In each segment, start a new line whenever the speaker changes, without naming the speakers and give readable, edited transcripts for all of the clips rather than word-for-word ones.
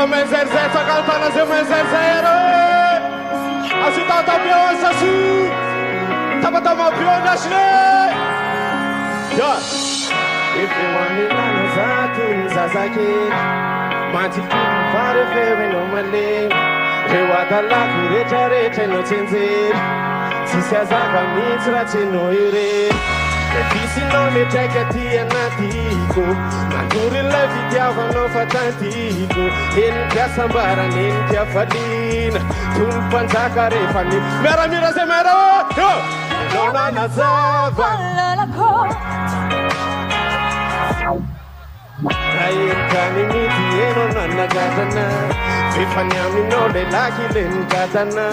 Zé, só cantando assim, mas Zé, assim tá o pior, assim, tava o pior, né, yeah. If you want me, I'm a Zazaki, Manti, Fare, Fair, no Malay, Rewatala, Recha, no Tinzi, Sisazaka, Mitra, no Ire. Difícil não me checa tia natico, Maturi levi diava no fatantico, in que sambara, in que fadina, tum panzacare fani. Mira se mera, yo, no nazava. Ai cani mi tieno nonna gatana, vi faniami no le laki len gatana.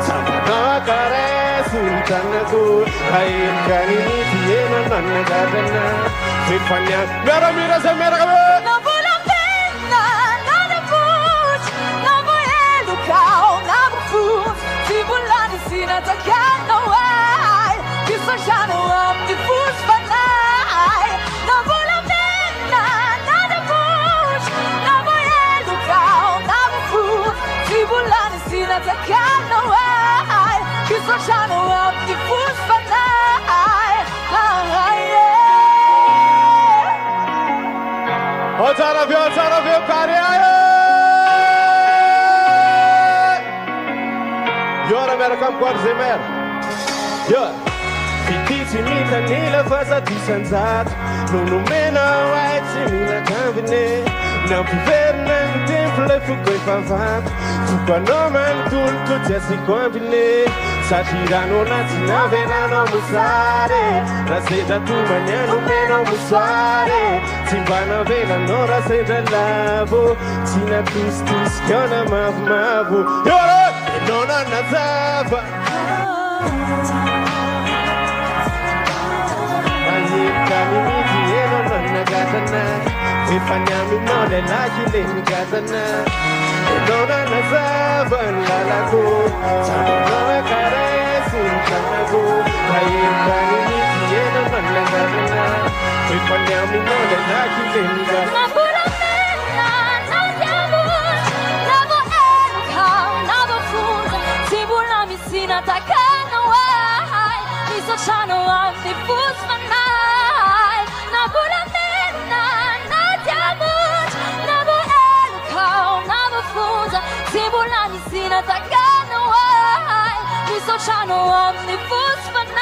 Sama kare sultanaku, ai cani mi tieno nonna gatana, vi faniami. Mira se mera.
Non vuole pena, non è voce, non vuole educare, non vuole fu, si vuole si attaccano ai, che sociano am di fus fanai, non vuole pena, non è voce, non vuole educare, non vuole fu, si vuole si attaccano ai, che sociano am di fus fanai.
Otsara viu, carinha. Yora mera kam kwa zemer. Yora. Fititi mita nila fasa tisanzat. No mena white simina kambine. Não viver nem tempo le fukoi favat. Fukwa no man tulku tesi kombine. Satirano natina vena no musare. Raseda tu manhã meno musare. Timbana vela no raseda lavo. Tina tus kiona mavu. Yora! Nona nazava. If I am in all the lucky lady Gazana, don't understand la go. Sama caress in Kanago. I am carrying it in a Gazana. If I am in all the lucky lady Gazana.
Attaccano ai, mi sociano a di fusmanai, na bula menna, na diamut, na bu elkau, na bu fusa, si bulani sin attaccano ai, mi sociano a di fusmanai.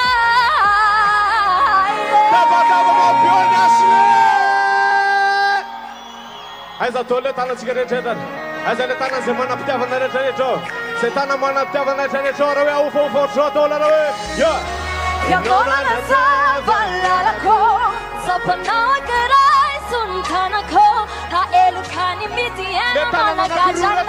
Tava ma pionasne. Hai za tole tana cigarette. Hai za tana semana ptava na rejo. Setana mana ptava na rejo, we ufo shotola we. Yeah.
Ya nona na zavala la ko, sapana karai suntana ko, ha elukani miti ena mana gajana,